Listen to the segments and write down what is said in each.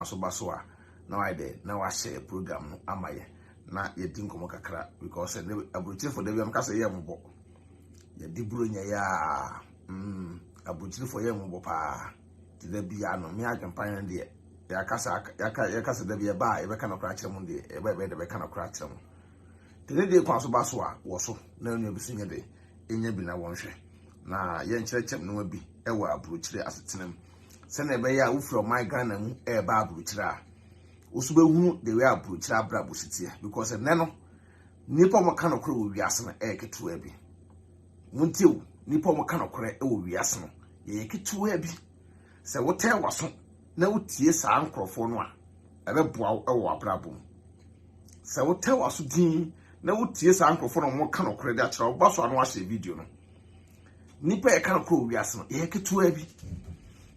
asobaswa now I did now I share program no amaye na ye din komo kakra because aburuchire for dem ka say ye mbo ye di buro nya ya aburuchire for ye mbo pa ti da bia no me adwempan de ya kasa da bia ba ye be kana kra kire mu de e be de be kana kra kire mu ti de kwa asobaswa wo so na enu bi sunye de enya bi na wonhwe na ye nkyerɛkyɛm no bi e wa aburuchire asetenam se na be ya wo from my Ghana mu e ba aburuchire a usubehunu the way aburuchire abrabo sitie because no nipa mo kana kora wo wiase no e ketewa bi muntiw nipa mo kana kora e wo wiase no ye ketewa bi se wo tɛ waso na wo tie saa nkrofo no a ɛbɛboa wo wo abrabo se wo tɛ waso din na wo tie saa nkrofo no mo kana kora de akyerɛ wo ba so ano ahye video no nipa e kana kora wo wiase no ye ketewa bi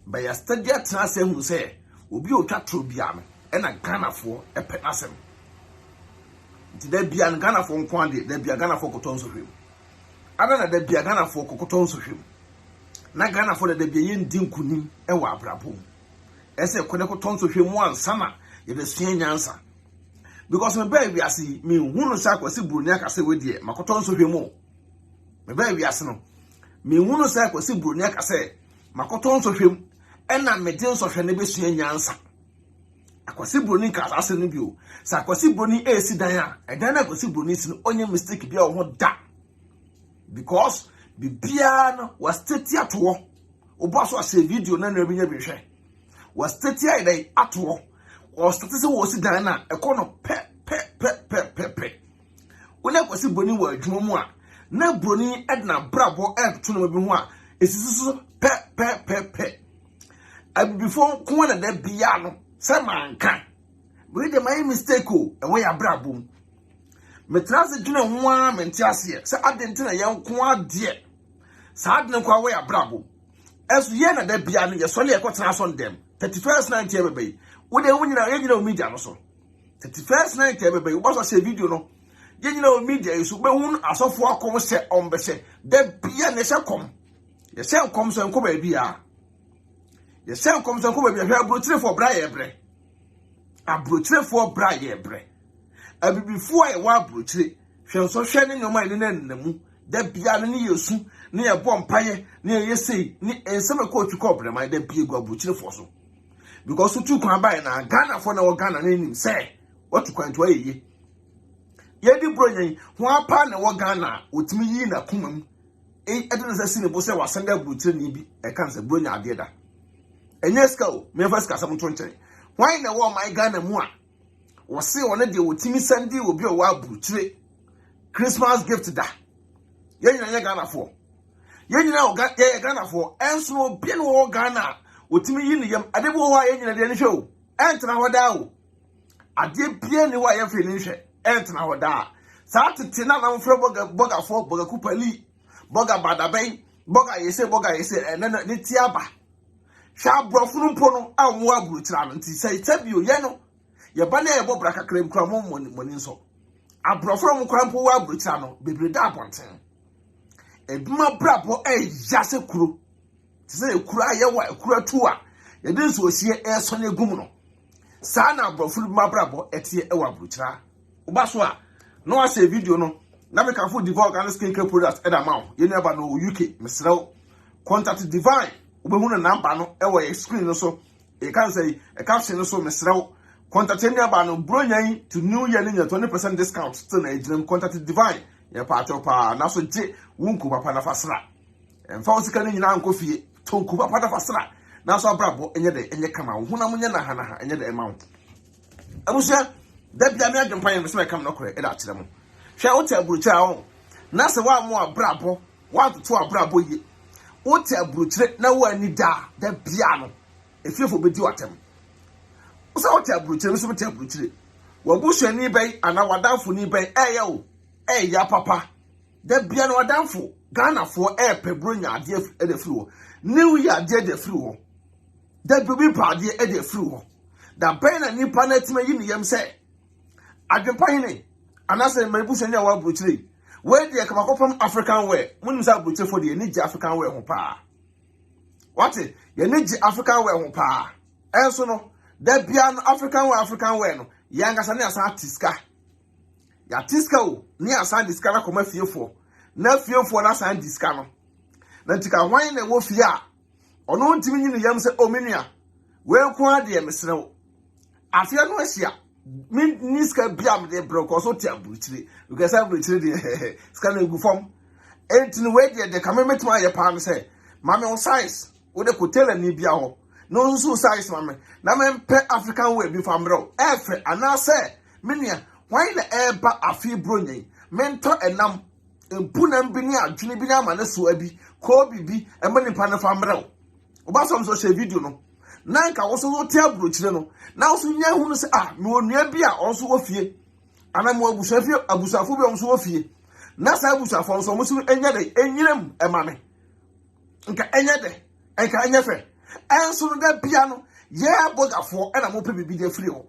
ba ya study atena se hu se obi o twatro bia no ena Ghana fo epe asem nti da bia Ghana fo nko ade da bia Ghana fo koton so hwem ada na da bia Ghana fo koton so hwem na Ghana fo da bia yendi nkunim e wa abrabo ese kone koton so hwem ansa na ye be sua nyansa because me ba wiase me hunu sa kwase buroni akase wedie makoton so hwem o me ba wiase no me hunu sa kwase buroni akase makoton so hwem ena medin so hwe ne be sua nyansa akwasi broni ka asase no bio sa akwasi broni esi dan a edan na akwasi broni si no onye mistake bia wo da because bibia no was state ato obo so ase video na na binya behwe was state ai dai ato o state se wo si dan na ekono pe wona akwasi broni wa adwuma mu a na broni edna brabo to no bi ho a esisi pe before ko na da bia no Samanka. We de my mistake o e we abrabom. Metrase dwene ho a mentiase. Se adentina ye nko ade. Sa adene kwa we abrabom. Esu ye na da bia no ye sole ye kwotena so ndem. 31st night ye bebe. Wo de wo nyina ye nyina o media no so. 31st night ye bebe. Wo so se video no. Ye nyina o media isu be hu asofo akom se ombese. Da bia ne se kom. Ye se kom so enko ba bia. Ye say come so come be abrochire for bra ye bre. Abrochire for bra ye bre. Abibifo ye wa abrochire. Hwe so hwe ne nyoma ne nanamu. Da bia ne yesu ne ye bom paye ne ye sei ne ensem ko twiko bre man da bia gu abrochire for so. Because tu kwan ba na Ghana for na wo Ghana na nim say what kwan to ye. Ye di bronyan ho apa na wo Ghana otimi yi na kumam. Edena se sine bo se wasanga abrochire ni bi e kan se bronya ade da. Enyeska o me first ka sam tonche why na wo my Ghana mu a wo se one de wotimi sandi obi o wa aburuchire Christmas gift da ye nyina Ghana fo ye nyina o Ghana fo enso obi no wo Ghana wotimi yi ne yam ade bo ho a ye nyina de ne hwe o entena ho da o ade bia ne wa ye fe ne hwe entena ho da sa tete na na mfre boga fo boga kupali boga badabai boga yese na ne tiaba sha brofunu mpo no anwo aburuchira no nti sai tabio ye no ye ba na ye bo braka krem kra mo moni nso abrofuru mo kra mpo wa aburuchira no bebre da abonten eduma brabo yase kuro ti se kuro aye wa kuro tu a ye de nso osie so na egum no sa na abrofuru ma brabo etie wa aburuchira uba so a no wa se video no na me ka fo Divine Organic Skincare Products edamount ye no eba no UK mesrew contact Divine ubehuna number no e wo screen no so e kan say e caption no so mesrew contact any aba no bronyan to new year nya 20% discount still na ejinem contact Divine ye pa chopa na so je wunku papa na fasra emfa osika ni nyina anko fie tonku papa na fasra na so abrabo enye de enye kama huna munya na ha enye de amount abusia da bia me adwempan me se kam no kore e da kire mo hwe o ta burucha ho na se wa mo abrabo wa to abrabo ye wote aburuchire na wo ani da bia no efiefo bedi watem wo sa wote aburuchire so wote aburuchire wo bushani bai ana wadanfo ni bai o ya papa da bia no wadanfo Ghana fo pebronya ade e firi wo new year ade de firi wo da bibi pa ade e de firi wo da bai na nipa na tima yi ni yem se adwempan ni ana se mai bushani a wa aburuchire where the come from African wear when you say butcher for the need African wear ho pa what you need African wear ho pa enso no That piano African way no. Yanga sani asa tiska. Ya tiska o. Ni asa diska na koma fiefo. Na fiefo na asa diska no. Na tika hwan na wo fia. Ono ntimi nyi no yam se omenua. We ko ade mesrew. Afia no ahia. Min niska biam de broko so tia buchire. Because I buchire de ska na egu fom. Entini we de kamemetuma ye pa me say. Mame on size. Wo de kotela ni bia ho. No so size mame. Na me pe African way bi famro. Efe ana say menia why na eba afi bronye. Mento enam empuna bi ni adwene bi na ma ne so abi. Ko bibi e ma nipa ne famro. Oba som so share video no. Na nka wo so tia brochire no. Na wo so nya hu no say me onua bi a wo so wo fie. Ana mo abusafo bi wo so wo fie. Na sa abusafo so mo so enya de enyirem e ma me. Nka enya de enka enya fe. Enso no da bia no ye bogafo e na mo pe bibi de free ho.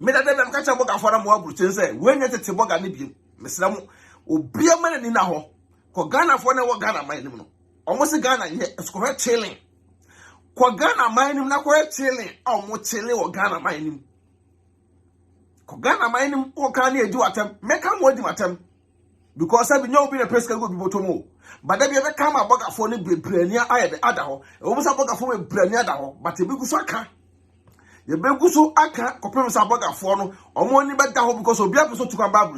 Me da dem ka cha bogafo na mo abrochen say we nya tete boga ne biem. Mesra mo obia ma ni na ho. Ko Ghana fo na wo Ghana man nim no. Omo se Ghana ye esco chilling. Ko Ghana man nim na ko chilling. Omo chilling wo Ghana man nim. Ko Ghana man nim wo kan na eji watem. Meka mo di watem. Because I be nyo bi na peska go bi botomo. But there be a come about for the brania I the other ho. Almost about for a brania ho, but a big saka. The big so aka, compare about for no, or more better ho because of Biapo to come back.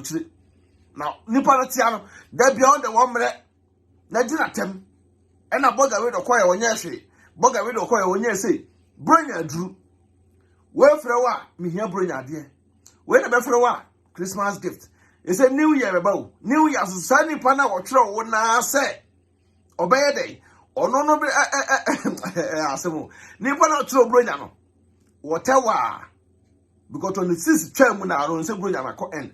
Now, Nipalatiano, there beyond the 1 minute, Najinatem, and a bugger with a choir on your say, bugger with a choir on your say, bring a drew. Well for a while, me here bring a dear. Wait a bit for a while, Christmas gift. It's a New Year about New Year sunny pana or throw when I say obey a day or no asemo Nipana throw Brojano whatever because on the 6th term when I don't say Brojana co end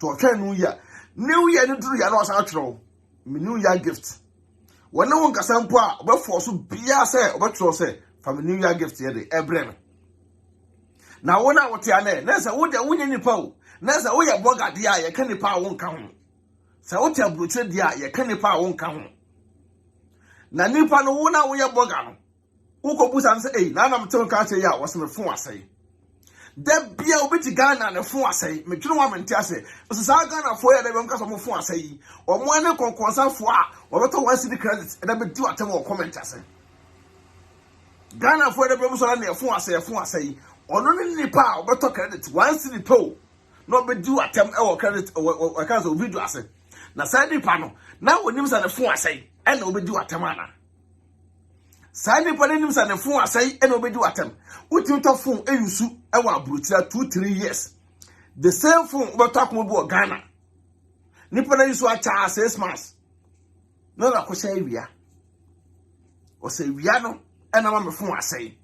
to a New Year no do ya lost outro New Year gift when no one can sample but for so be say or throw say from a New Year gift here the every now when I was here there's a wood winning nipo. Nasa we ya boga dia ye kan nipa won ka ho. Sa wo tia broche dia ye kan nipa won ka ho. Na nipa no wo na wo ya boga no. Wo ko busa nse na na mtem ka che ya wo se me fon asai. Da bia obeti Ghana na fon asai. Me twene wa mente ase. So sa Ghana fo ya da be mka so mo fon asai. O mo ane konkonsa fo a wo beto 1 cedi credit e da be di watem wo comment asai. Ghana fo ya da be mo so na fon asai. Ono ni nipa wo beto credit 1 cedi to. No be do attempt e credit o ka so video ase na side pa na wonim sa ne fon asai e na obedu attempt ana side pa nim sa ne fon asai e na obedu attempt utim to fon e yusu e wa abrochira 2-3 years the same phone we talk mo bo Ghana nipa na yusu acha 6 months no na ko say wia o say wia no e na ma me fon asai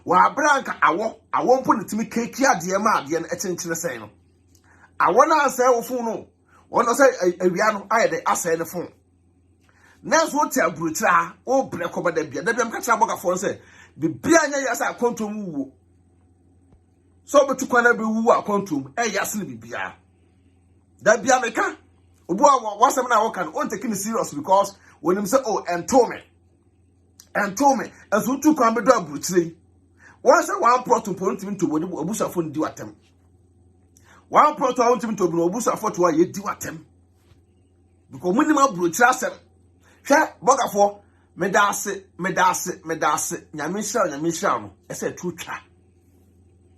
wa branka awo mpo ne timi keki ade ma ade na echenchere sei no I wanna say o phone no. Wanna say a wiano I the assay the phone. Next what tell brutra o break over the beer. The beer catch a boga phone say the beer yas a quantum woo. So but to corner be woo a quantum a yasin be beer. That beer maker. Oboa was some now can on taking serious because when him say oh and told me as who took on the dog brutally. Once a one pot to point him to what Obusa phone do attempt. One proto I want him to be obusa for to ye di watem. Because minimum brutra sem. She boga for medase nyamisha no. E say true cha.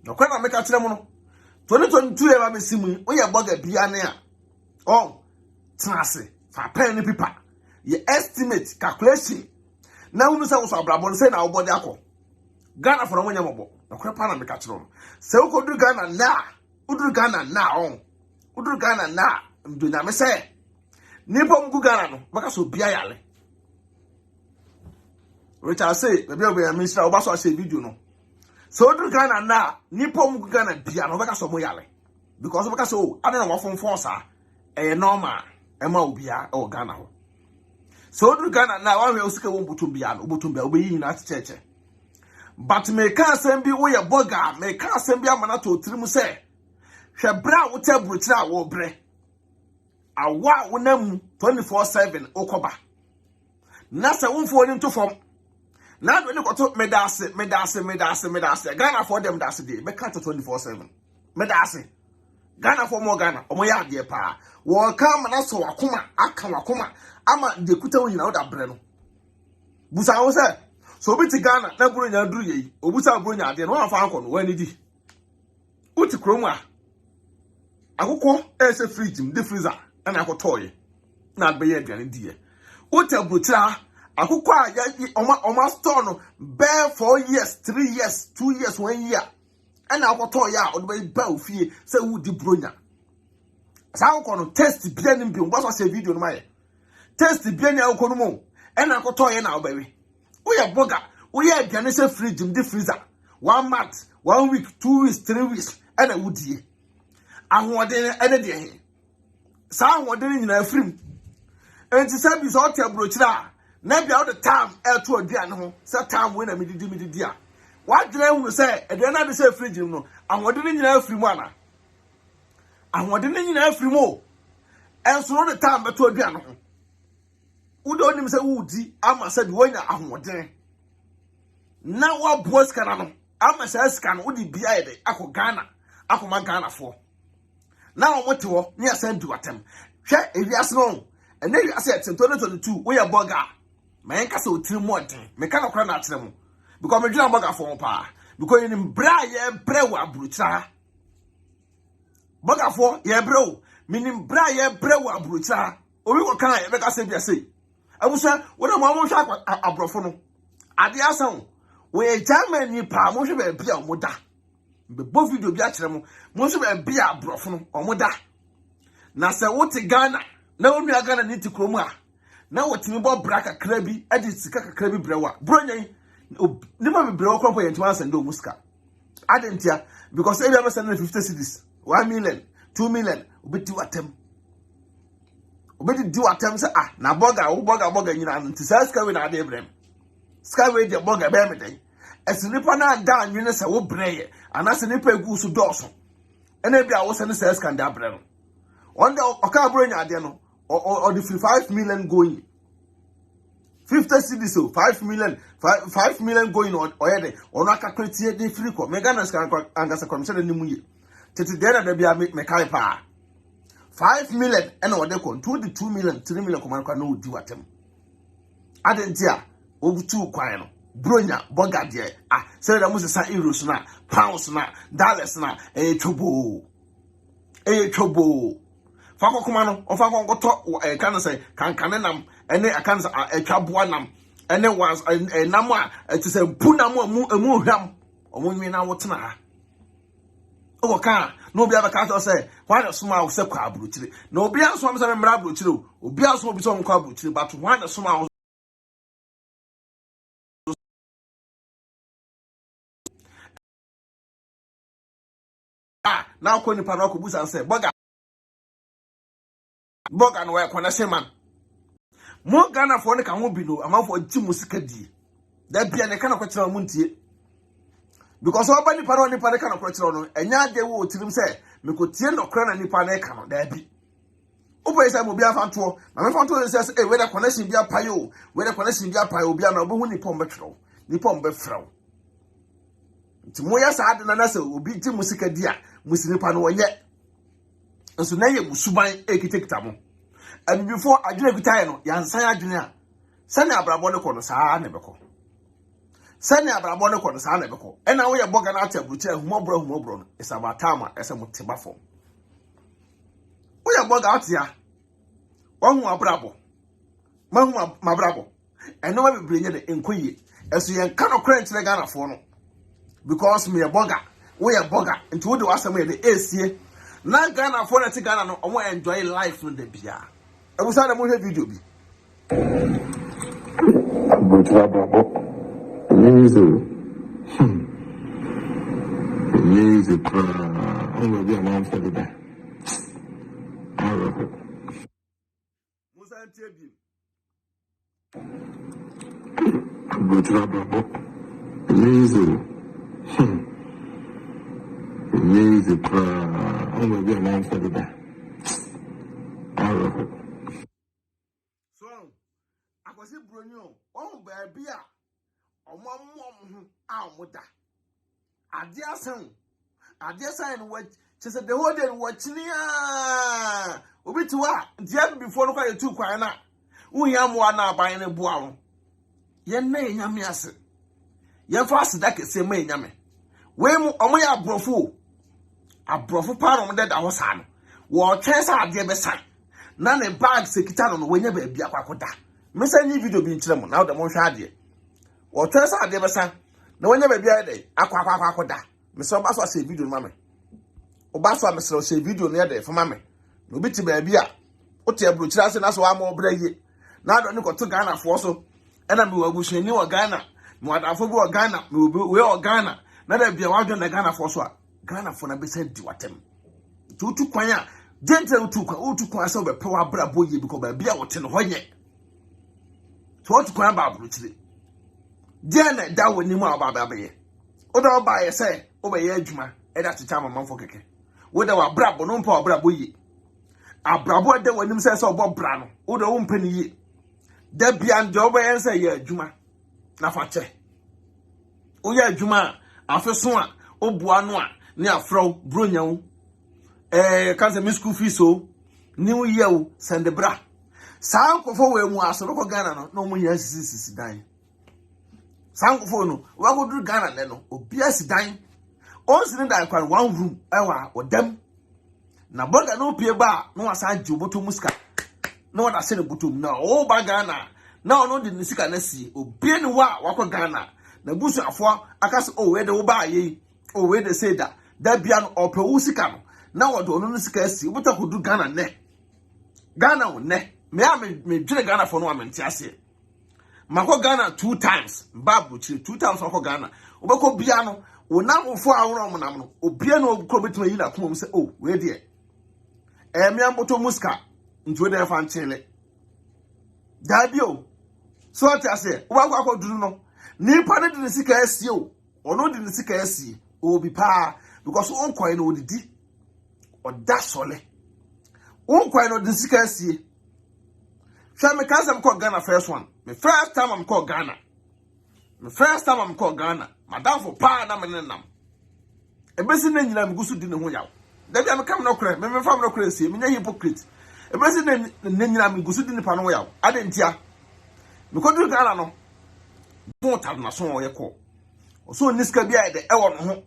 No kwa na meka kire mo no. 2022 e ba mesimu o ye boga bia ne a. Oh, trase fa pen ni paper. Ye estimate calculation. Na unu say wo so abrabon say na wo body akọ. Ghana for no nya mobo. No kwa pa na meka kire no. Se wo ko du Ghana na Udru Ghana na mdunya me say nipo mgu Ghana no baka so bia yale Richard say baby obe ya minister oba so say video no so udru Ghana na nipo mgu Ghana bia no baka so mo yale because baka so ade na wafon sa e normal e ma obia e Ghana ho so udru Ghana na wa we osika won butum bia obe yi na cheche but me ka asem bi wo ye boga me ka asem bi amana to trimu say Shebra wote bruchira wo bre awa wonam 24/7 okoba na se wonfo ni to fom Now when you go to medase Ghana for them that's day make cut 24/7 medase Ghana for more Ghana omo ya de pa wo come na so wakoma aka wakoma ama de kuta wo nyina wo da bre no busa wo se so obi ti Ghana na buru nya duru yi obusa buru nya de no afa anko no wani di uti krom a akoko ese fridge m de freezer na akotoye na agbe ye aduane di ye uti abutira akoko a oma store no bear 4 years 3 years 2 years 1 year and akotoye a odbe ba ofie se wudi bronya sa akoko no test bia nim bi mbo so se video no maye test bia nya akoko no mo and akotoye na obawe we burger we aduane se fridge m de freezer 1 month 1 week 2 weeks 3 weeks and a woodie ahoden ene de he sa ahoden nyina afrim enti sabi so ote abrochira na bia all the time to aduane ho sa time we na medidi a wadwene hu se aduane de se fridge no ahoden nyina afrim ana ahoden nyina afrim o enso no the time to aduane ho udo nim se wudi ama se bi wanya ahoden na wa boss kana no ama se scan wudi bia ede akọ Ghana akoma Ghana for na omote wo ne asan du atem hwe ewiase no ene wiase 2022 we ya burger man kasa otiri mo den me kana kora na akyere mo because me dwena burger for pa because ni bra ye brew abrucha burger for ye brew minim bra ye brew abrucha owi ko kan ye be kasa bia sei abusa wo na mo hwa abrofo no ade asan we Germany pa mo hwe be bia mo da be bo video bi akyere mo mo hwe be bia abrofo no omo da na se wo te Ghana na wo nua Ghana ni ti kromu a na wo timi bo bra kakra bi ade sika kakra bi brewa bronyan ni ma be brewa kro ye ntima send o muska adentia because every am send 50 cedis 1 million 2 million obeti watem obeti di watem se na burger nyina nti sa ska we na ade brem skyway de burger be me den esinipa na da anwene se wo breye anase nipa egu so doso ena bia wo se ne se ska nda bre no on the oka bro nya ade no or the 5 million going 50 cedis so 5 million going or yede ono aka kretie de free ko mega na ska angasa commission ni muye tete de da bia me kai pa 5 million ena wo de ko 2 million 3 million ko man kwa no di watem adentia obutu kwan no bronya burger de say da musa sa euros na pounds na dollars na chobo fa kokoma no ofa konkoto kan say kankane nam ene akan sa atwaboa nam ene was nam a to say punam emu hwam omunwi na wotena ha o ka no obi abaka to say why the suma say kwa abrochire na obi anso am say mra abrochire obi anso obi so kwa abrochire but why the suma now ko ni pa ko busa say burger no we kwana seman mo Ghana for ne kan ho bi no amafo ji musika die da bia ne kana kwetira mo ntie because oba ni pa no ni pa ne kana kwetira no enya de wo tirim say me ko tie no kra na ni pa ne ka no da bi obo say mo bia fanto na me fanto say we da connection bia pa yo we da connection bia pa yo bia na obo hu ni pom betro ni pom be fraw nti mo ya sa ade na say obi ji musika die musini pa no wonye nso na ye musuban ekitekita mo and before adwene kitaye no yansan adwene a sane abrabo ne ko no saa ne beko sane abrabo ne ko no saa ne beko ena wo ye boga na atabuchi humobro no isabatama ese muteba fo wo ye boga atia wo hu abrabo ma hu mabrabo eno ma bebre nye de enkoye eso ye nka no kra ntire Ghana fo no because me ye boga wo ye boga nti wo de wasam ye de esie na Ghana for na ti Ghana no omo enjoy life no de bia ebusa na mo hwe video bi abutra babo easy pra omo bi am for the musa ntie bi abutra babo easy pra omo bi am for the so akwasi bronyo on baby a sound. I just sign what she said the whole day watching ya. Obi to what? The before look at 2 kwana. We am one now buying a boa. Yen may yamias. Yen fast that can say may yame. Wemu omoya brofo part of that I was on. War chance I dear beside. None a bag sekitano when you be a quacoda. Miss any video being tremble now the most idea. Or chance I dear beside. No one never be a day. Aquacoda. Miss Obaso say video, mammy. Obaso, Miss say video near there for mammy. No bit to be a beer. Otia Bruchas and that's why I'm more brave. Now don't look to Ghana for so. And I'm wishing you a Ghana. What I forgot Ghana, we all Ghana. Not a be a wild Ghana for so. Ghana for a bit said to attempt. To Quanya, gentle to Quaso, the power braboy because a beer or 10 hoye. To what to cry about Bruchly. Diana, that would name about baby. Other by a say, over Edgema, and that's the time of Monfocke. Whether our brabo, no power braboy. A brabo, there when himself or Bob Brano, or the own penny. There beyond the over and say, yeah, Juma. Nafache. Oh, yeah, Juma, after Swan, O Buanoa, near Fro, Brunyon. Can't miss school fee so. New Year, send the bra. Sound for where was a local Ghana, no more years is dying. Sound for no, what would do Ghana then? Oh, BS dying. All cylinder I call 1 room, hour or them. Na boga no pie ba no asan juboto muska no wada se ne butum na o ba Ghana na no de nisika na sie obie ne wa wakọ Ghana na busu afọ akase o we de wo ba ye o we de say da bia no ope wo sika no na wodo no sika asi obuta kodu Ghana ne Ghana wo ne me dwere Ghana for no amenti ase makọ Ghana 2 times babu chi 2 times wakọ Ghana obekọ bia no wonam ofo aworo mo nam no obie no obukọ betuma yi na komom se o we de Miamboto muska into the fan chile. Dabio. So I say, what do no? Nipa didn't seek a SEO, or no didn't seek a SE, or be pa, because one coin or the or that's all. One coin or the seek a SE. Shall me cause I'm called Ghana first one. My first time I'm called Ghana. My first time I'm called Ghana. Madame for pa, nam. A basic name I'm good to dinner. Debi am come no kre, me fam no kre sie, me nya hypocrite. E president nyina me gusu di nipa no yaw. Adentia. Me koduru Ghana no. Bon tab na so ye ko. So niska bia de e wo no ho.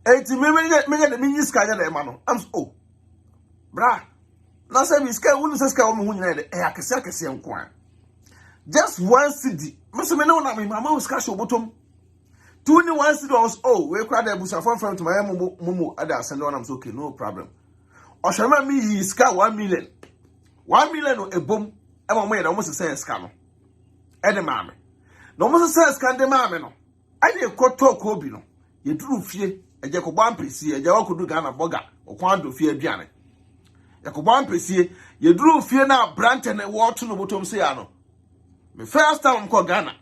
Enti me de niska nya de ma no. Am so bra. Na say me ska wonu ska wo me hu nyina de e akese nko a. Just one city. Me so me no na me mama ska show bottom. 21 cedis. Oh, we cried a bush from to my mumu. Other send on. I'm so okay, no problem. Or shall me he scar 1 million. 1 million a boom. I'm on way almost the same scam. And the mammy. No more says can the mammy no. I did quote talk Hobino. You drew fear a Jacoban PC, a Jacob do Ghana Boga, or Quando fear Gianni. Jacoban PC, you drew fear now, Branton and water no bottom sayano. My first time called Ghana.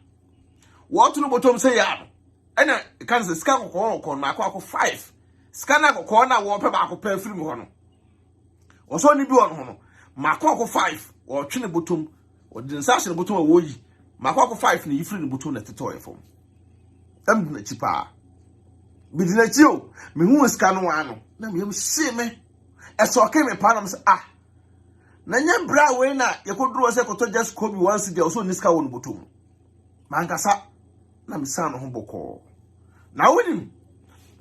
Water no bottom sayano. And I can't say scan or my quack 5. Scanner or corner war paper per film one. Or so you do on hono. My quack 5 or chin bottom or the session bottom of woy. My quack 5 in the free bottom at the toy form. I'm the cheaper. Bidin at you, me who is scan one. Let me see me. As so came a panams ah. Nanya bra wena, you could draw a second just copy once a day also in this cow on bottom. Mancasa. I'm son of Humboko. Now with him.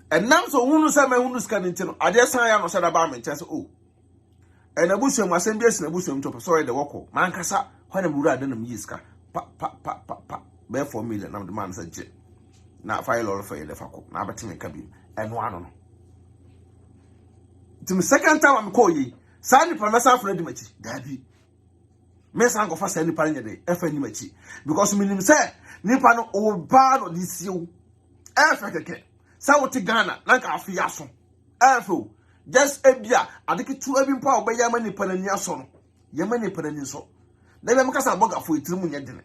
And now so who say my wounds can intend. I just say I am said about me. Just oh. And a bush was sent yes, and a bush to sorry the walk. Mancasa, when a mura than a miska. Pa. Bear for me, and I'm the man said, now file all for the faco. Now but me cabin. And one on. To the second time I'm calling ye. Sign for myself ready, Matty. Daddy. Miss Uncle for sending Panya day, FNMT. Because me say. Nipa no oba no this you. Efekeke. Sa wote Ghana na ka afiaso. Efo. Just ebia adeke tu abi mpa obeya ma nipa na ni aso no. Ye ma nipa na ni so. Na be maka sa abogafo etirimu nya de ne.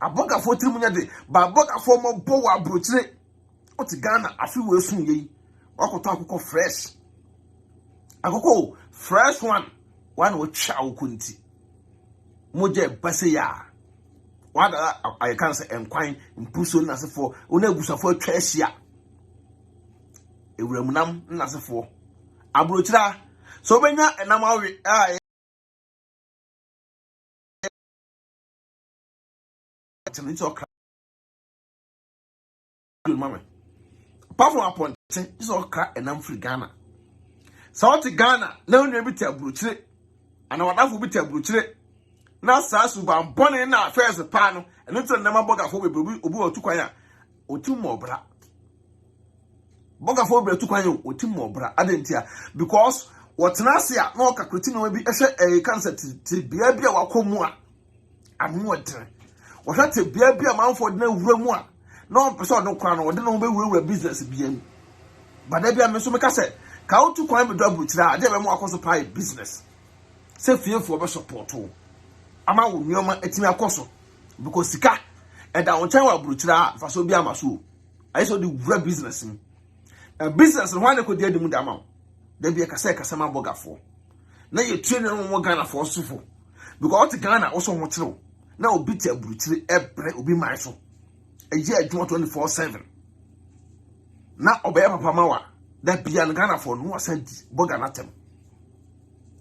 Abogafo etirimu nya de. Ba abogafo mo bo wa brochire. Wote Ghana afi we sun ye. Wakoto akoko fresh. Akoko fresh one. One wo cha okunti. Moje base ya. What I can't say and quine in Pusso Nassafo, Unabusa for Tresia. ewuramunam nasefo abrochira so benya enam awe it's okra mama apart from appointing it's okra enam free Ghana so to Ghana na onye bi ti abrochire ana wadafo bi ti abrochire na sasu ba bone na first pa no eno to nam abogafo bebre obi otukwan a otum obra bogafo bebre otukwan otum obra adentia because what nasia no ka kriti no bi ehwe cancer ti bia bia wakomu a anu odere wo hwa te bia bia manfo de na wura mu a no person no kwa no de no be wura business bia mu bada bia me so me ka se ka otukwan be do abrochira ade be mu akoso pie business se fiefo be support o ama wo nyoma etimi akoso because sika eda won chan wa abrochira fa so bia maso ayi so de wura business mu business no wane ko de adimu da ma da bia ka se kasa ma bogafo na ye train no mo Ghana for sufo because what Ghana also ho kire na obi ti abrochire ebre obi mai so eji adwuma 24/7 na obeye papa mawa da bia no Ghana for no asadi boga na tem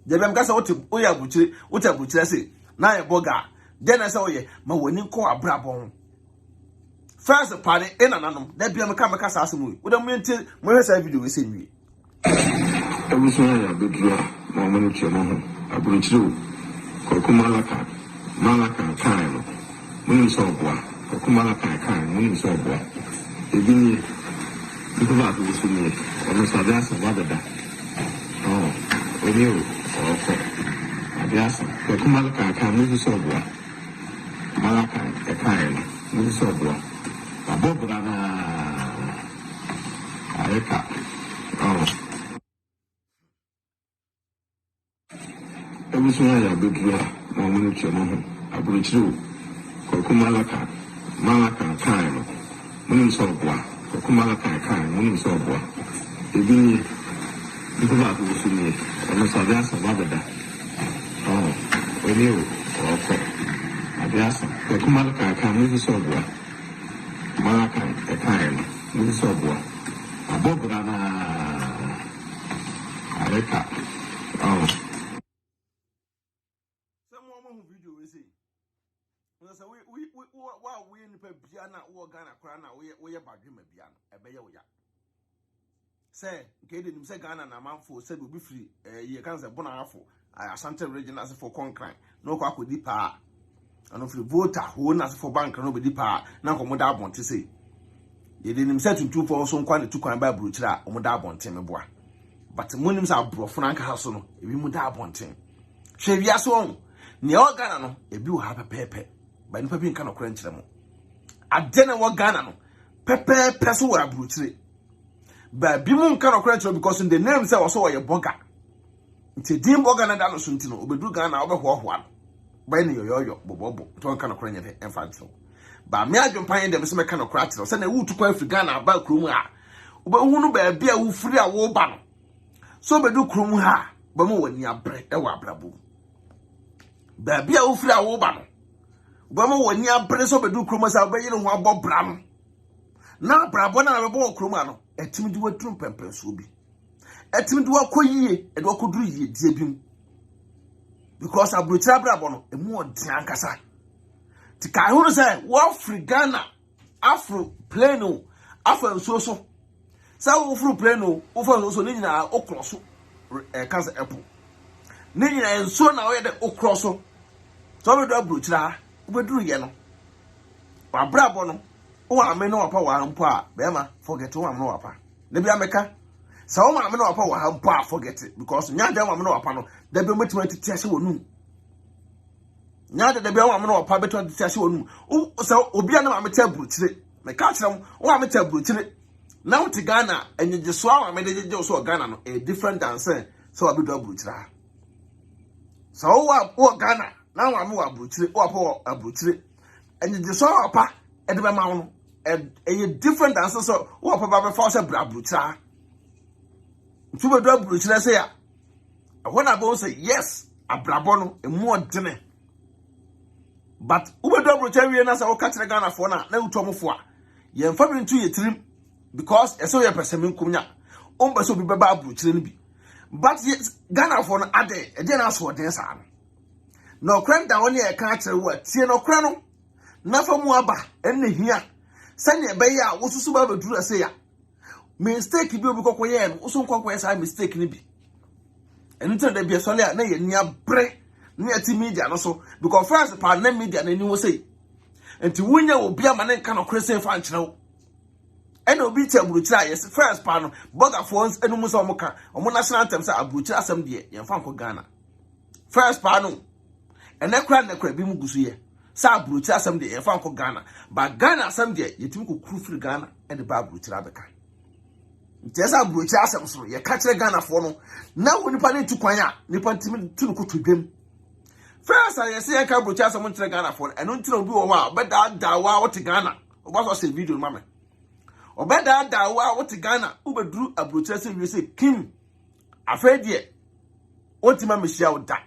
de bia mka se oya abrochire se na ye boga de na se oye ma woni ko abrabon first party ina nanom da bia mka sa asemu wo da mu enti mo hwesa video we se nwie ebusun ya bedua mo mo nche mo ho abrochire ko kumalaka malaka kan no mo nso boa ko kumalaka kan mo nso boa ebi ni ko ba ko so ni o so da sa ba da oh o ni o ko abiasa ko kumalaka kan mo nso boa malaka kan mo nso boa abobra na areka oh ebusun ya bedua mo mo nche mo ho abrochire ko kumalaka kan no mo nso boa ko kumalaka kan mo nso boa ebi ni ko ba ko so ni o so da sa ba da oh o ni o ko abiasa ko kumalaka kan mo nso boa malaka kan mo nso boa abobra na areka oh video we say so we nipa bia na wo Ghana kra na wo ye badwema bia no ebe ye wo ya say nke de nim say Ghana na manfo say obi free ye kan say bona afo Asante region as for concran no kwa akodi pa ano free voter ho na for bank no be di pa na ko mo da abonte say ye de nim say tuntu for so nkwa ne tukwan ba abrochira o mo da abonte me boa but mo nim say abrofo na nka so no ebi mo da abonte hwe bia so ne o Ghana no ebi wo ha pepepe ba nipa bi nka no kora nkyere mo ade na wo Ghana no pepepe so wo abrochire ba bi mu nka no kora nkyere because in the name say wo so wo ye boga nti din boga na da no so ntino obedu Ghana obehwohwa ba ne yoyoyo bobobo to nka no kora nyere enfantro ba me adwompan dem se meka no kora kyere se na wo tukwa Afri Ghana ba krom a obehunu ba bia wo firi a wo ba no so obedu krom ha ba mo wani abre e wo abrabo ba bia wo firi a wo ba no ba mo wani abre so bedu krom sa ba yire ho abobra no na brabo na be bo krom ano etimi di watrum pempen so bi etimi di wakoyie e do wakoduru yie die bim because abrochira brabo no emu odi ankasa ti kai hu say wo Afri Ghana afro plano afro so sa wo fru plano wo fa so ni nyina okroso kansa apple ni nyina enso na wo ye de okroso so be do abrochira ubeduru ye no wabrabo no wo ame no wapa wa mpo a be ma forget wo ame no wapa na bia meka sa wo ame no wapa wa mpo a forget it because nya da wo ame no wapa no da be metima titiase wonu nya da bia wo ame no wapa beto titiase wonu sa obi na ame ta abrochire me ka kire wo ame ta abrochire na wo ti Ghana enyeje so a ame de jeje so Ghana no a different than say so abedo abrochira sa wo Ghana na wa me wa abrochire wo apa abrochire enyeje so apa e de be ma wo no e different than so wo apa ba be fa so bra abrochira ntu be do abrochire say ya when I go say yes abrabo no e mu odene but wo be do abrochire wie na say wo ka kire Ghana fo na uto mo fo a ye mfa bi ntu ye tirim because eso ye person nkum nya omba so bi beba abrochire no bi but Ghana for no ade e dey na so den sa no crime da woni e kan akere wo tie no kra no na fa mu aba enne hia sane be ya wo susu ba beduru ase ya mistake bi obi kokoye no wo so kokoye sa mistake ni bi enu tell da bi so le na ye nia bre na ti media no so because first part na media na ni wo say enti wonya obi ama ne kan no krese fa nkyere wo ena obi ti abrochira yes first part no boga phones enu mu so omoka omo national anthem say abrochira asem de ye fa nko Ghana first part no ena kra na kra bi mu gusu ye sa abrochira asem de ye fa nko Ghana ba Ghana asem de yetimi ko kuru firi Ghana e de ba abrochira beka nti esa abrochira asem so ye ka kire Ghana fo no na woni pa ne tu kwan a nipa ntimi tu ko tudwem first I say I can brocha someone to Ghana for and until obi wo wa be da wa what Ghana oba so video mama oba da wa what Ghana ubedru abrocha say we say Kim afraid ye otima mehia oda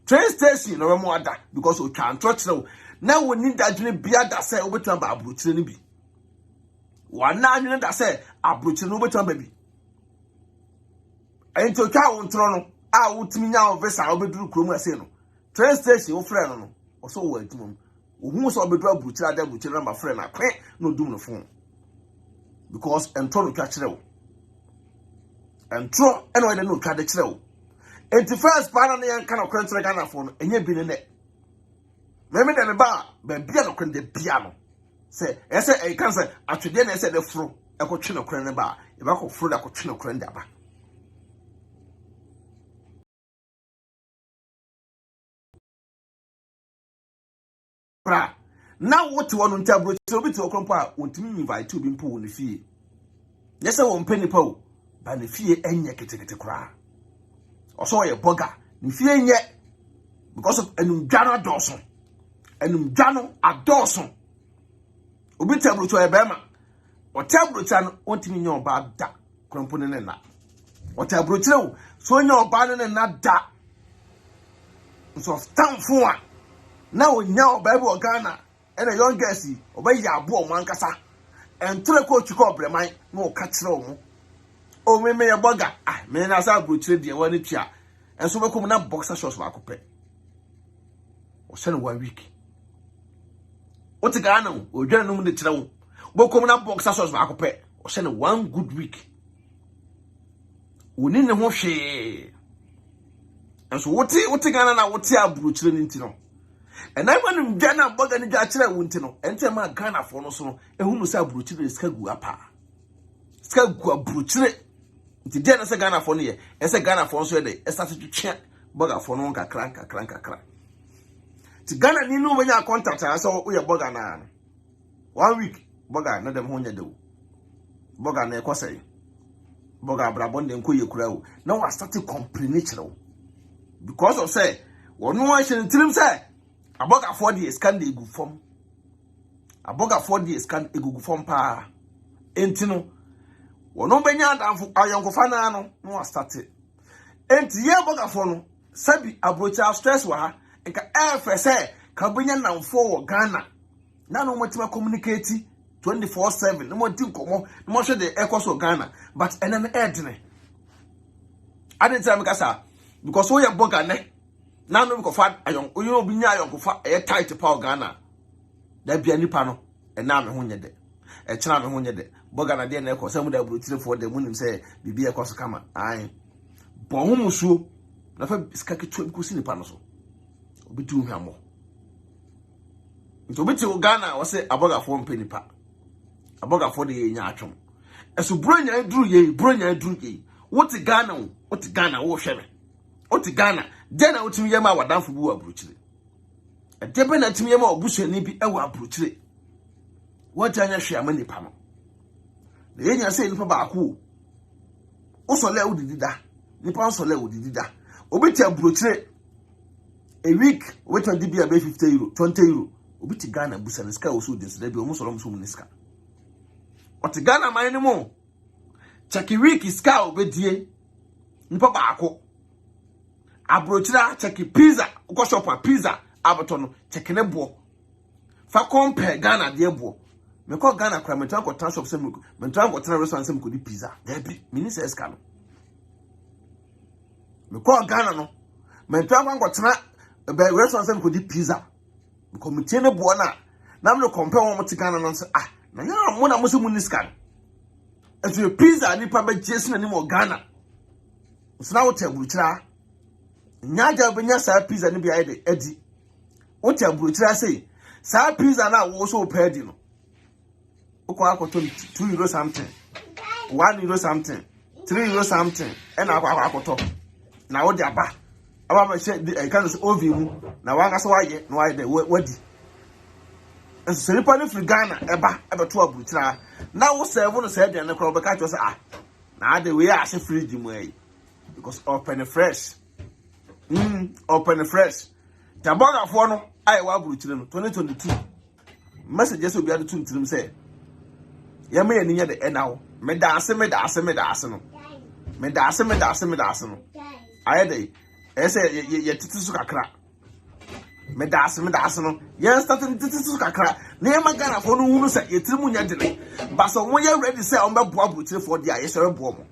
train station no mo ada because o can touch now now we need that dwene bia da say obetu aba abrocha ni bi wana anwene da say abrocha no obetu aba bi ento twa wo ntro no a wotimi nya officer obedru kromu ase no train station wo friend no also wo atumom ohu so obedu abrochira da abrochira number friend na kwen no dum no phone because entro no twa kire wo entro eno ide no twa de kire wo enti first part na yan kana kwen kire Ghana phone enye bi ne me de me ba bia no kwen de bia no say ese e kan say atwede na ese de fro e ko twe no kwen ne ba e ba ko fro da ko twe no kwen da ba now what you want to tell bro so bit to kompa wontimi invite to bi mpo wo ne fie yesa wo mpani pa wo ba ne fie enye ketekete kra oso ye boga ne fie enye because of enumdwano adoso obi tabro to e bema o tabro no wontimi nya oba da krompo ne na o tabro wo so nya oba ne na da so stamfo a na onya oba e bo Ghana ena young girls obayi abo o mankasa entre ko chiko breman na o ka kire o o me ye boga me na sa abrochire de wani tua enso be kom na boxer shorts ba akopɛ o se no 1 week o ti Ghana o dwana no mu de kire wo bo kom na boxer shorts ba akopɛ o se no 1 good week woni ne ho hwe enso woti Ghana na woti abrochire ni ntino and I want him Ghana boga ni jachira wuntino ente ma Ghana for no so ehunu sa abrochire ska gu apa ska gu abrochire nti de na se Ghana for no ye ese Ghana for so de esa se twa boga for no kakra ti Ghana ni no benya contact so wo ye boga na 1 week boga na dem ho nya de wo boga na ekosai boga brabon de nkoye kura wo na wa start complaining chiro because of say wonu wa hye ntirim say aboga 4 days can dey go form aboga 4 days can egugu form pa entino wono benya adamfo ayonkofa na no start enti ye aboga 4 no sabi abrocha stress wa ha nka say ka benya namfo wo Ghana na no motima communicate 24/7 no mo tin komo no mo hwe de ekoso Ghana but enen edne ade time kasa because we aboga ne na no ko fa ayon oyo obi nya ayon ko fa e tight pa Ghana da bia nipa no e na me ho nye de e kira me ho nye de boga na de na ko se mu da brotire fo de munim se bibi e ko so kama ai bo ho musuo na fa ska ke twa ko si nipa no so obi tu hwamo nto biti Ghana wo se aboga fo mpe nipa aboga fo de nya atwom eso bronya duru ye woti Ghana wo hweme woti Ghana dena utimi yema wadanfo bu abrochire edebe na timi yema obusuani bi ewa abrochire wotanya hwe amani pa no na yenya se nipa ba ako osole udidida nipa osole udidida obiti abrochire a week wetu dibi abe 50 euro 20 euro obiti Ghana busana ska oso dinse bi omusolo muso muniska oti Ghana man ni mo chaki week ska obedie nipa ba ako abrochira cheki pizza uko shop pizza aboto no cheki ne bo fa compare Ghana de bo me call Ghana kra me try go trans shop say me try go trans restaurant say me go di pizza there be me ni say eska no me call Ghana no me try go trans be restaurant say me go di pizza because me tie ne bo na me compare one mo ti Ghana no say na ya mo na mo say mu ni ska etu pizza ni pa be jesu na ni mo Ghana so na wo te buruchira nyaja benya sa pizza ni bia de edi wo te buruchira say sa pizza na wo so pedi no ukwa akoto €2 something, €1 something, €3 something, and akwa akoto. Na wo di aba ma she I can say ovi mu na wanga so waye no waye de wadi. Eso seripa ni free Ghana eba to abuchira. Na wo serve no say de ne kro be ka cho say na de we ase fridge mu ai because open fresh. Open fresh. Taboga fo no ai wa abuchira no 2022. Messages obi adu tuntum say ya me ni de enawo me da ase no me da ase no ayede ese ye titisu kakra me da ase no ye start titisu kakra na ye magana fo no hunu se ye tirimu nya dene ba so mo ye ready say on be boa buchire fo dia ye sere boa mo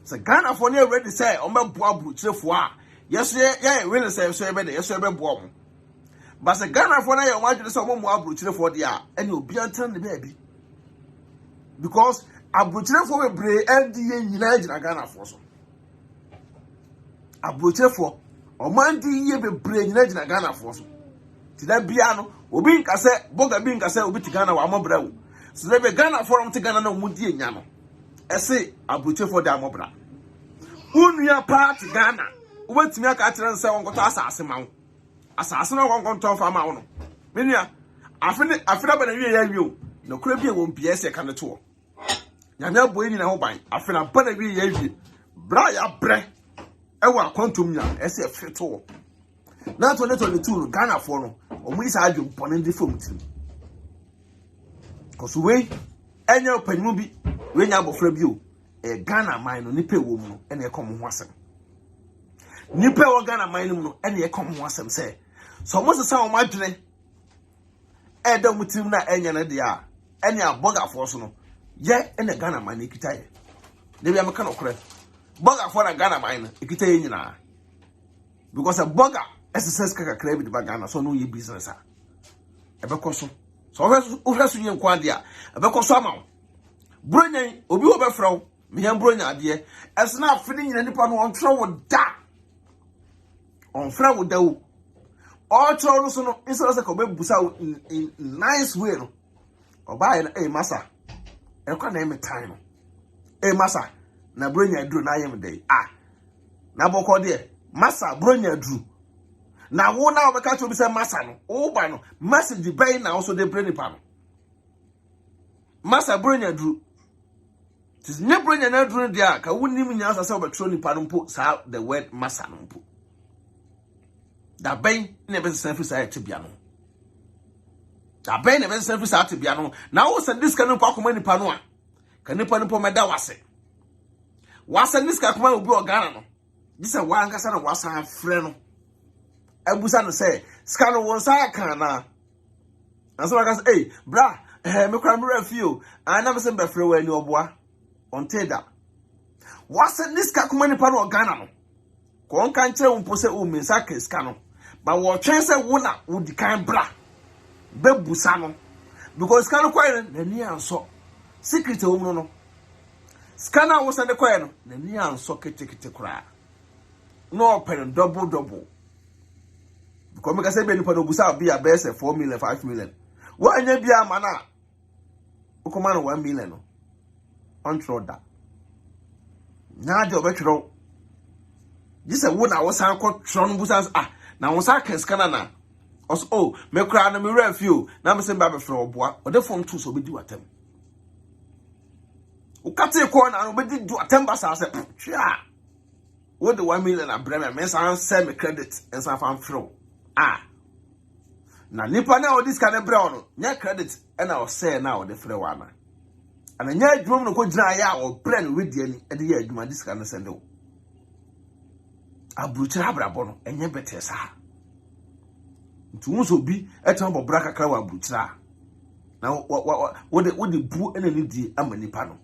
se Ghana fo no ye ready say on be boa buchire fo a yeso ye really say so ye be de yeso be boa mo ba se Ghana fo na ye o ma dwene say o mo buchire fo dia ene obi antan ne be because abrochire for bebre and ye nyina gina Ghana for so abrochire for o man di ye bebre nyina gina Ghana for so ti da bia no obi nka se boga bi nka se obi ti Ghana wa mobra wo so le be Ghana for ti Ghana na mu di enya no ese abrochire for da mobra unua part Ghana obetimi aka kire nse wonkoto asase ma wo asase no wonkoto fa ma wo no menua afina ba na wie ya wie no kura bi e won PS e kan to nyame aboy ni na ho ban afina ba na wie ya wie bra ya bre e wa kwantum nya ese fito na 2022 Ghana for no omu isa adwum pone ndi fom tim koso we enya opanimu bi we nya abofra bi o e Ghana man no nipa wo mu no ene e kom ho asem nipa wo Ghana man no mu no ene e kom ho asem se so mo se sa o madwene e da mutim na enya na dia ene aboga fo so no ye ene Ghana man ekita ye de bia meka no kore boga fo na Ghana man no ekita ye nyina because a boga SSS kaka krebi de Ghana so no ye business a ebe koso so o hweso nye kwa dia ebe koso ama bronyan obi wo be fraw me yan bronya ade esna afini nyina nipa no on tro wo da on fra wo da wo all tro so no instead of ko be busa in nice way no oba e masa e kwa na e metan no e masa na bronya duro na yem dey na boko de masa bronya duro na wo na obeka cho bi se masa no wo ba no message bay na also de brain pa no masa bronya duro tis nye bronya na duro dia ka wonim nya asa se obetro ni pa no mpo sa the word masa no mpo da bay na be se free sa tibia no da bay na be se free sa tibia no na wo se this kan mpo akoma ni pa no a ka ni pa no mpo meda wase this ka akoma obi o Ghana no gisa wa ankasa na wasa frɛ no abusa no say skano won sa kan na aso aka say bra me kra me refio ana me se be frɛ wa ni oboa on teda wasa this ka akoma ni pa no Ghana no ko nka nkyere wo mpo se o me sa ka skano ba wo twen se wo na wo di kan bra be busa no because skano kwai na ni anso secret wo mu no skana wo se de kwai no na ni anso ketekete kra no open double because me ka say be ni pa no busa bi a be se 4 million 5 million wo anya bi ama na wo koma no 1 million no on throw that na de obetro gisa wo na wo san ko tro no busa na wo san kan skana na also me kra na me refio na me se ba be frɛ oboa o de phone tools obedi watem o kate ko na obedi do atem ba sa se twa wo de 1 million na brem me san send me credit and san fan frɛ na nipa na o dis kan brɛ no nya credit and I say na o de frɛ wa na ana nya adwuma no ko gina ya o brɛ no wedi ani e de ya adwuma dis kan send o abruchira abrabɔ no enye bete sa ntu so bi etan bobra kakra wa abruchira Now what the boo and any di amani pano.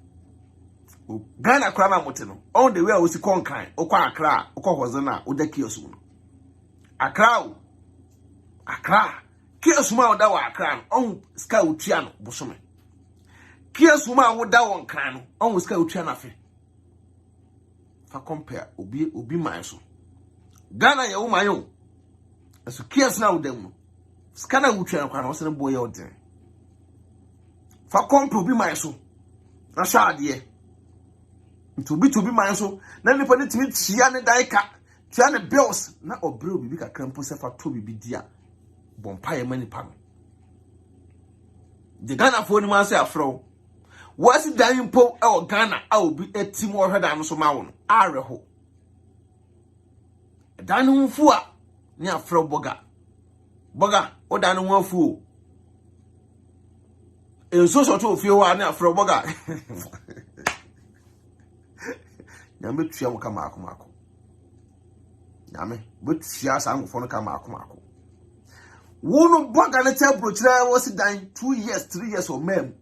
Ghana crana moteno. On the way I was con kind, Oka Accra, Oka Wazana, Uda Kiosun. Accra. Kiosuma da wa Accra, on Sky Utiano, Bosome. Kiosuma would da one crown, on Sky Utiana fe. Fa compare, Ubi my so. Ghana ya my own. As a kios now them. Scanner Utiana crown was a boy out there. Fa compare be my so. Na sha de. To be my so. Na nipa ne timi tia ne daika. Tia ne bills na obro bibi kakra mpo se fa to bibi dia. Bompaye mani pano. The Ghana for anyone say afro. What's it dying po or Ghana? I will be a team or head and so mountain. Areho. A dining fua near Fro Boga. Boga, or dining one fool. In so sort of you are near Fro Boga. Yammy Chiam Kamako. Yammy, but she has some for Kamako. One of Boga and tell Bruchra was dying 2 years, 3 years or men.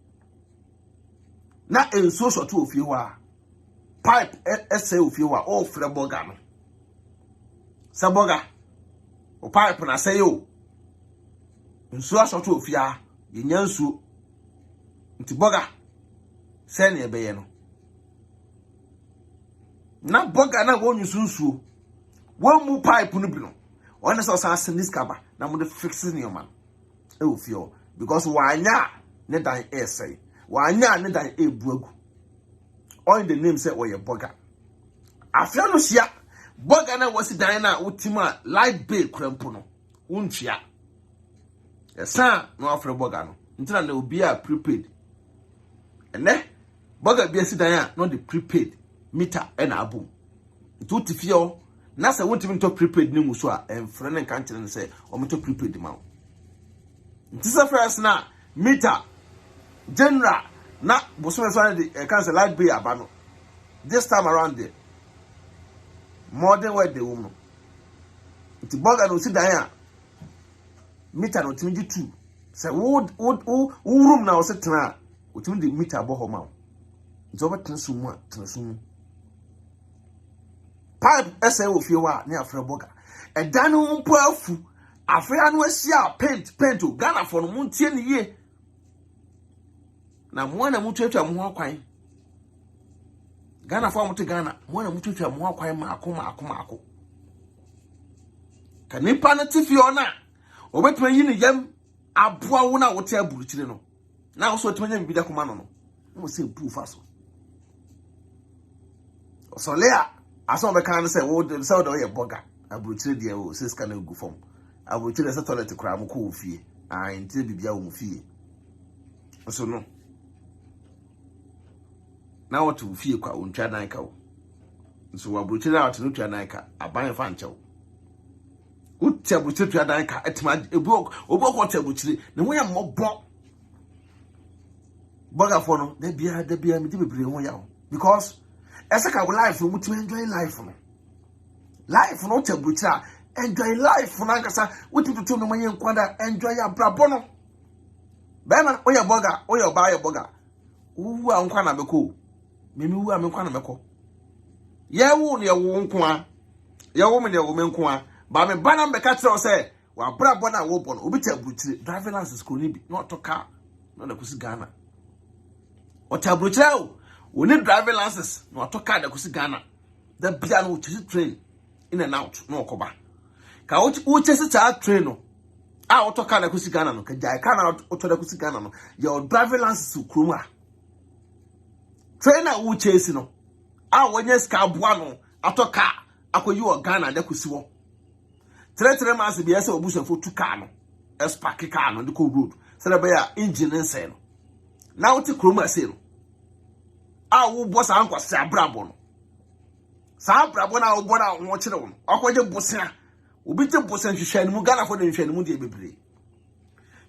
Not in social two of you are pipe essay if you are all for a bogan. Saboga or pipe and I say you in social two of ya, in Yansu into Boga, send a bayano. Not Boga, not one you soon. One more pipe unibino. Honest or assassin this cover, now with the fixing your man. Oh, feel because why not? Net I essay. Why not a brogu? Or in the name said, or your bugger. I feel no sia. Bugger was Diana Ultima light bay crampono. Unchia. A son, no after Bogano. Until there will be a prepaid. And then, Bugger be a Diana, not the prepaid meter and a boom. Two to feel. Nasa won't even talk prepaid Nimuswa and friend and country and say, or me to prepaid the mount. This is a first now, meter. General, not Bosman the cancer light be abano. This time around there, more than what the woman. It's Boga no sit down. Meter no 22. Say, wood room now set now. Which mean the meter bohoma. It's over Transum. Pipe essay of you are near Boga. A dano powerful. A friend was here, paint to Ghana for the moon 10 years. Na mwana mutuetu amuwa kwai. Ghana for mutu Ghana. Mwana mutuetu amuwa kwai mako. Kanipa na tifi ona. Obetu yini yem abua wuna wote aburuchire no. Na oso otu yem bida kumano no. Mo se bu faso. So lea aso be kan say wo de say do ye boga. Aburuchire de o se ska na gu fom. Aburuchire se toilet kra mo ko ofie. Ah nti bibia wo mo fie. So no. Now what to feel kwa untwa dan ka wo so waburuchire out no twa dan ka aban fa nchew uti aburuchire twa dan ka etima ebu oboko taburuchire ne ho ya mobbo boga for no da bia me de bebre ho ya because esaka wo life no mutu enjoy life no taburuchire enjoy life no ankasa wuti tutu no manye nkwada enjoy ya brabo no be man oya boga oya ba ya boga wu ankwa na beko mimi wu amenkwa na meko ye wu ne wo nkoa ye wu me ne wo menkoa ba me bana mbeka kire o se wa bra bo na wo bo no obi taburuchire driving license ko ni bi no to car no na kusi Ghana o taburuchire o oni driving license no to car da kusi Ghana da bia no chisi train in and out no okoba ka o chisi ta train no a o to car da kusi Ghana no ka jai car na o to da kusi Ghana no your driving license kroma trainer who chase no a wonye ska boa no atoka akoyi o Ghana da kusi wo 3 months bi ese obuso fo tu car no espark car no de ko road se be ya engine nse no na wo ti kroma se no a wo bo sa anko se abrabo no sa abrabo na wo bo na wo kire wo akoje bosia obi te bosia hwehwe mu Ghana fo de hwehwe mu de bebre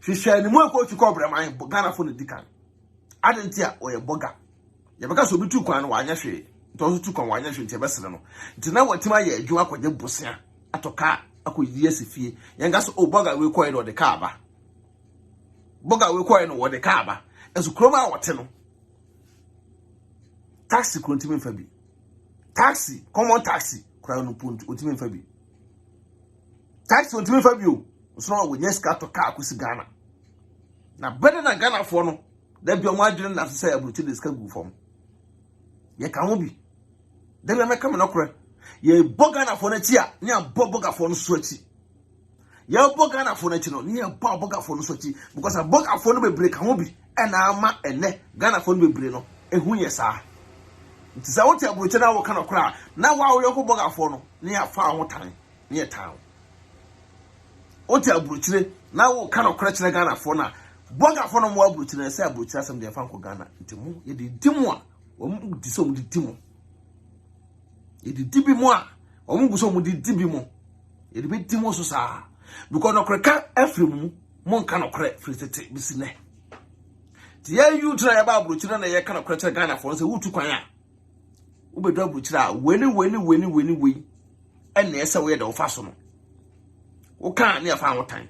hwehwe mu ko tu ko breman Ghana fo ne dikan adentia o ye boga ya baka so bitu kwan no wanya hwe to so tu kwan wanya hwe ntia besere no ntina watima ye adwuma kwaje bosia atoka akoyi asifie yanga so oboga we koyi do de ka ba boga we koy no wo de ka ba enso kroma wote no taxi kontimi mfa bi taxi common taxi kra no puntu otimi mfa bi taxi otimi mfa bi o so no wo nyeska to ka akosi Ghana na better na Ghana for no da bi o mo adwene na say abruchi de ska gu fom ye ka ho bi da bi meka me no kra ye boga na for na ti a nya boga for no so ati ye boga na for na ti no nya boga for no so ati because a boga for no be break ka ho bi e na ama ene Ghana for no be break no ehu ye sa nti sa wote abruchi na wo kana kra na wa wo yoko boga for no nya fa ho tan nya tan wote abruchi na wo kana kra kire Ghana for na boga for no mo abruchi na say abruchi asem de fa nko Ghana nti mu ye de dimu a wo mu di so mu di dimu ye de dibi mu a wo mu so mu di dibi mu ye de be dimu so sa because no kreka afri mu mo nka no kra free tete bisi ne ti ye yu tra ya ba abruchi na ye kana kra kire Ghana for say wutu kwan a wo be do abruchi a weni ene ese wo ye de wo fa so no wo kan ne afa wotan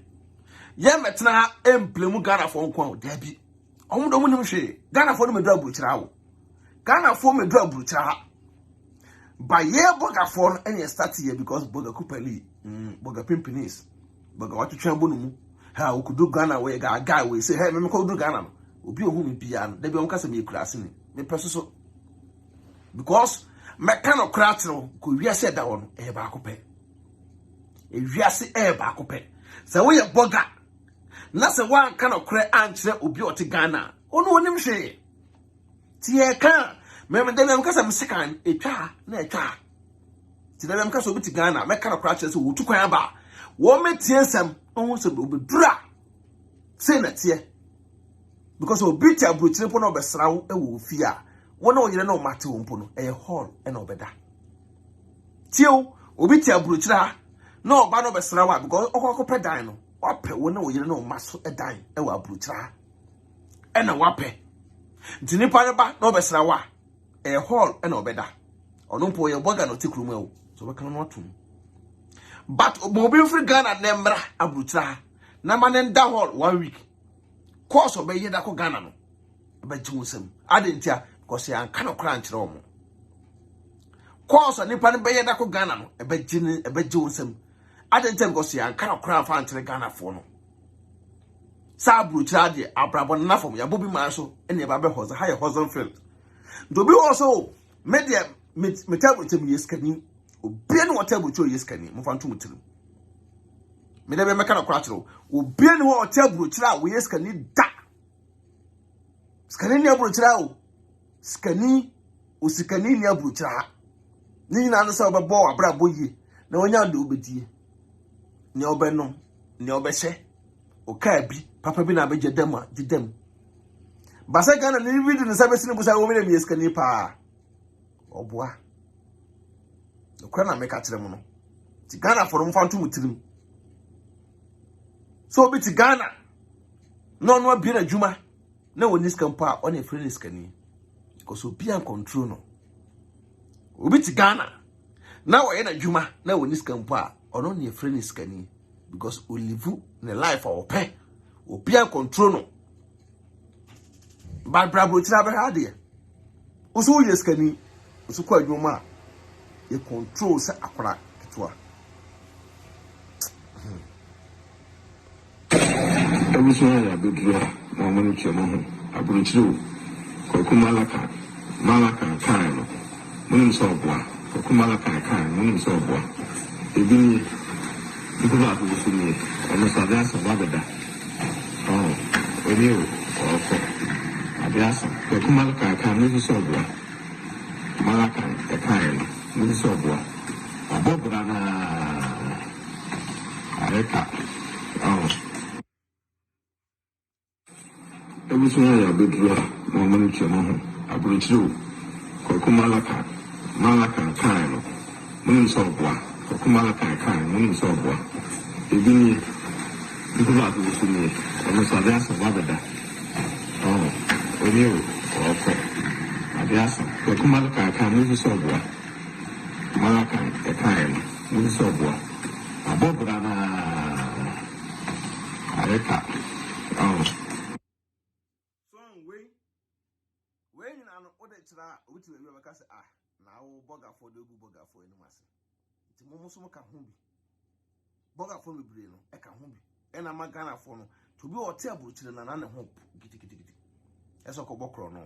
ye metena emplemu Ghana for nko da bi omudo mu nim hwe Ghana for no me do abruchi a wo Ghana for me do abruchi a ba ye boga for no ene start here because boga kupali boga pimpinis boga watu twambo no mu ha wo kudu Ghana we ga guy we say hey me ko do Ghana no obi ohu mi bia no da bi on kasa me kurase ni me peso because me kind of kratro ko wiase da wono e ba akopɛ e wiase e ba akopɛ sɛ wo ye boga na sɛ wan kind of kra ankyerɛ obi ɔte Ghana ono onim hwe ti ye kan me da me kasa me sekan etwa na etwa ti da me kasa obi te Ghana me kind of kra kyerɛ sɛ wo tu kwan ba wo metie nsɛm ɔho sɛ obi dura sɛ na tie because obi te abrochire po na obɛsra wo e wo fi a wo na oyire na o mate wo mpo no e hall e na obɛda tio obi te abrochire ha na oba na obɛsra wo because okokopɛ dan no wapɛ wo na oyire na o maso e dan e wo abrochire ha e na wapɛ nti nipa ne ba na obɛsra wo e hall e na obɛda ono mpo ye boga no tikuru mu e wo so bɛka no atum but obi free Ghana na mmra abrochire ha na ma ne nda hall 1 week course obɛyɛ da ko Ghana no abɛgye wo nsam adentia because ya nka no kra nkyerɛ wo course nipa ne bɛyɛ da ko Ghana no ɛbɛgye wo nsam adentia because ya nka no kra fa nkyerɛ Ghana fo no sa abrochire de abrabɔ na fam ya bobi man so ene ba bɛ hoza ha yɛ hoza field dobi also media metabo tem yeskani obi ne wotabo cho yeskani mo fa ntum tirim me da be meka no kra kyerɛ obi ne wotabo kyerɛ a wo yeskani da skani ne abrochire o skani o sikani ne abrochire ni na no sɛ obɛbɔ abrabɔ yie na wonya do obedie ne obɛnom ne obɛhye o ka bi papa bi na abɛgye dam a gidam basa Ghana ne video ne sabe sine busa wo me na skani pa oboa okra na meka kyerɛ mo no ti Ghana for mo fa ntum tirim so obi ti Ghana no abi na dwuma na woni skampo a on e free skani because obi an control no obi ti Ghana na wo ye na dwuma na woni skampo a ono ne free skani because o live ne life o pɛ obi an control no ba brabo tira ba hade o so ye skani o so kwa dwuma ye control sa akora ketwa Everything I do, my money to my aboriginal, Kokumalaka, Malaka, Kano, Moon Sobwa, Kokumalaka, Kano, Moon Sobwa. If you go out with me, almost a dance of Wagada. Oh, when you, okay, Abiasa, Kokumalaka, Kano, Moon Sobwa, Malaka, Kano, Moon Sobwa, Abobrana, Areka, oh. Everything I do, my money to my aboriginal, Kokumalaka, Malaka, Kano, Moon Sobwa, Kokumalaka, Kano, Moon Sobwa. If you go out with me, almost a dance of Wagada. Oh, when you, okay, Abiasa, Kokumalaka, Kano, Moon Sobwa, Malaka, Kano, Moon Sobwa, Abobrana, Areka, oh. Which way we can say, now bugger for the bugger for any mass. It's almost like a humbi. Bugger for me, brain, a humbi. And I'm a Ghana for no to be or terrible children and another hope. Gitty. That's a cobocro no.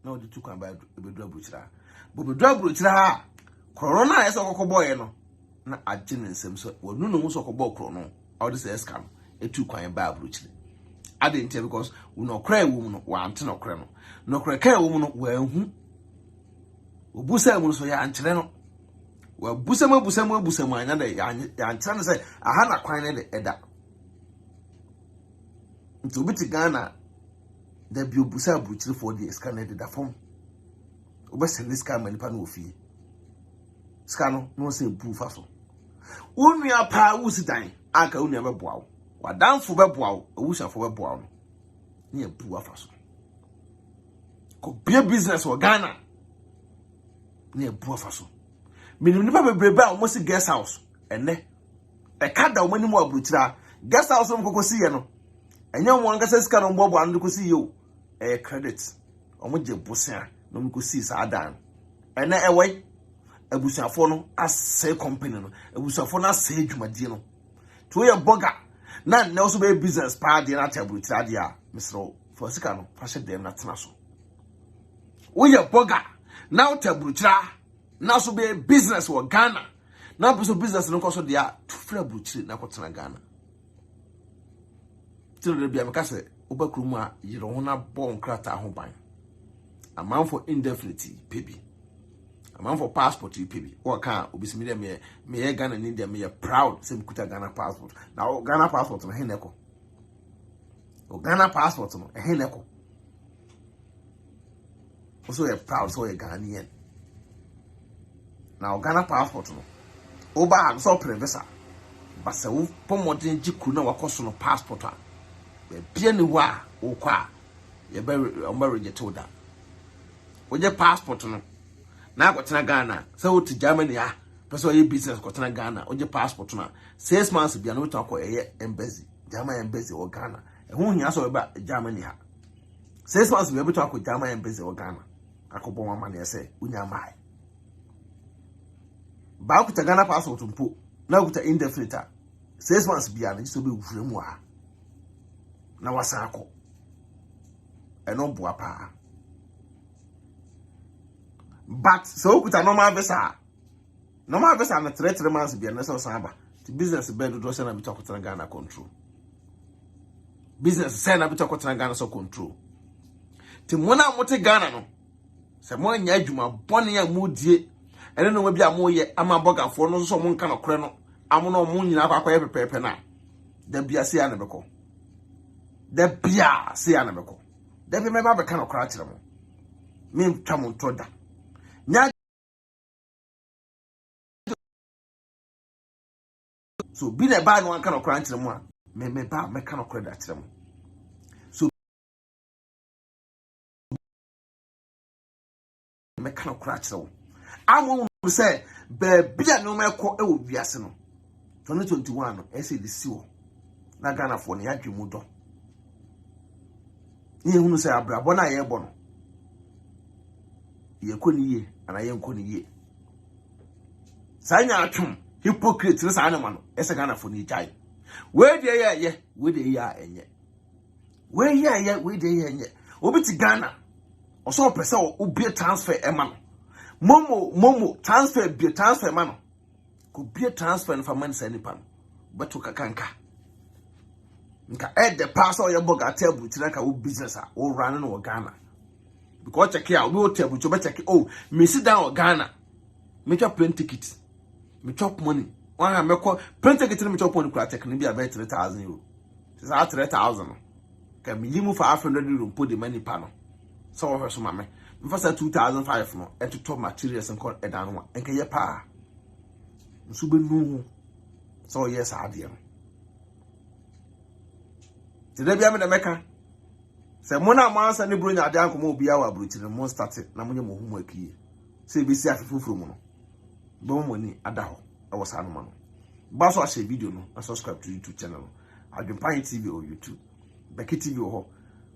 No, the two can buy a bedroom butcher. But the drug butcher, Corona is a cocoboy, no. Not a genius, so well, no so cobocro no. All this is scam. A two can buy a butcher. I didn't tell because we no cry woman, one to no crano. No cry woman, well, Busa so ya antreno. Well, busama, another yan trying to say, I had a quine eda. To be to Ghana, there be busa butcher for the scanner da phone. Western this car many pan fee. Scano, no say boo faso. Umi a pa who's dying, Anka only ever bow. What down for Bebow, a wish for Bebow. Near Pua faso. Could be a business for Ghana. Near Pua faso. Meaning never be almost a guest house. And ne a cat that many more butcher. Guest house on Cocosiano. And young one gets a scan on Bob and see you. A credit. On which your busser, no one could see Sadan. And away. A busafono as say company, a busafona as say Jumadino. To your bugger. None knows be business party and at Britadia, Mr. Fosicano, Fashion them not naso. We your bugger. Now tell Brutra. Now so be business or Ghana. Now pursue business no cost of the art to flare Brutri na Cotana Ghana. Till the Biamacase, Ubakruma, Yerona born crater home buying. A man for indefinite, baby. A man for passport, you baby. Or can't obis me Ghana and India me a proud same Kuta Ghana passport. Now Ghana passport on a Heneko. Ghana passport on a Heneko. Also a proud so a Ghanaian. Now Ghana passport no. Oba so prevesa. But se wo pomodin jiku na wakoso no passport a. Be bia ni wa wo kwa. Ye be reject that. Oje passport no. Na kwatena Ghana. Se wo to Germany a. Person ye business kwatena Ghana. Oje passport no. 6 months bia no to akọ embassy. German embassy or Ghana. E hu hia so be Germany ha. 6 months bia be to akọ German embassy or Ghana. Akọbọ mama na say unya mai. Ba kuta Ghana passport mpo na kuta indefinite 6 months bia na so be wufure mu a na wasa akọ eno boa pa but so kuta normal visa na 3 months bia na so samba the business be do so na bi to Ghana control business say na bi to Ghana so control ti mona mote Ghana no se mo anya adwuma bone ya modie ene no ma bia mo ye ama bogafo no so mo nka no kore no amono mo nyina akwa pepepe na da bia se ya na beko da bia se ya na beko da bi me ba be ka no kora kire mo me twa mo to da nya so bi na ba no nka no kora kire mo a me ba me ka no kora da kire mo so me ka no kora kire mo amu say be no meko e wo biase no 2021 no e say the siwo na Ghana for na yadwemu do ni ehunu say abrabo na ye bo no ye koni ye ana ye nkoni ye sanya atwum hypocrite na sana ma no e say Ghana for ni jai we de ye we de ya enye we ye we de ye enye obi ti Ghana oso pese obi transfer e ma no Momo transfer mano. Could be a transfer for man send pan. But to kakanka. Nka the pass or your boga tell you like a business or running or Ghana. Because check out, we will tell you better check. Oh, me sit down or Ghana. Make your plane ticket. Me chop money. One I make plane ticket me chop money can be about 3,000 euro. It's out 3,000. Can me move for 500 euro put the money panel. So her so mamma. First 2005 no and to top materials and call edan one and kaya pa nso be nu so yes ade no ti da bia me na meka se mo na mansa ne bro nya ade anko mo bia wa abrochire mo start na mo nye mo humu akiye se be si afefufuru mo no bo mo ni ada ho e wo sa no ma no ba so a share video no and subscribe to YouTube channel AdwenepaheneTv or YouTube BeckyTv ho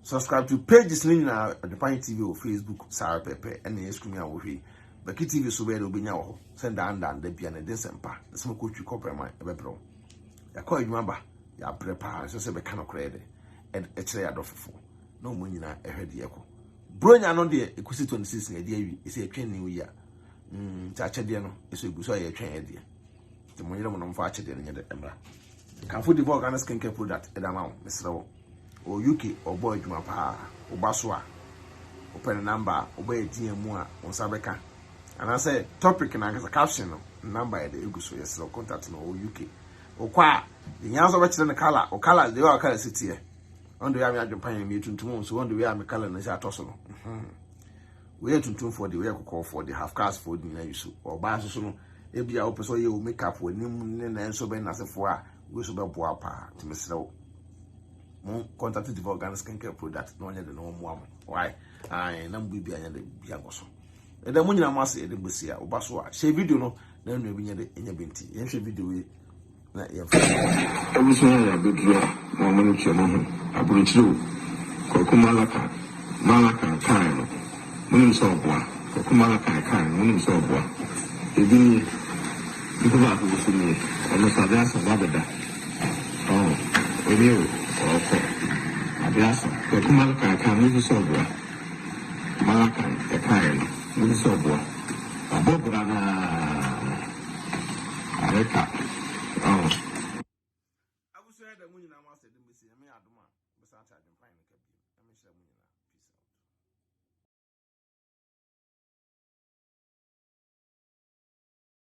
subscribe to pages na AdwenepaheneTv or Facebook Sarah Pepe and the screen out with BeckyTv so where obinya wo send down the bia na den sempa the some coach copper man e bebro ya call you remember ya prepare so say be kan okre and e kire adofofo no mo nyina e hwede yeko bronya no de ekusi 26 na de awi e say atwen ni wi a cha chede no e so eguso ya atwen e de te mo nyina mo no mfa chede no nyede emra kan food develop Ghana skincare product e da ma mesrewo o UK or boy juma pa o baswa open number o boy DM a on sabeka and I say topic na caption no number e de eguso yes no contact no o UK o kwa the nyanso be kire ne color o color the color city e on the way me AdwenepaheneTv me tuntum so on the way me color na say atoso no we tuntum for the way call for the half cast for the na yusu o ba so no e bia o person ye o makeup onim ne na enso be na se fo a we so be boa pa ti mesrewo contact develop Ghana skincare product no nya de no mo am why ai na mbu bia nya de bia goso e da mo nyina mo ase e de gbesi a obaso a share video no na no bi nya de nya benti yen share video we na ye fa ebusun ya bedro mo mo nche mo ho aburichiro ko malaka kai no mo ni so boa ko malaka kai mo ni so boa ebi ko ba ko so ni ono sa da so ba beda ebi okay abiasa ko malaka kai mo ni so boa malaka kai mo ni so boa abobra na areka abuso ya da munyina ma se de mbesi me adoma besa ta AdwenepaheneTv ka bi me hira munyina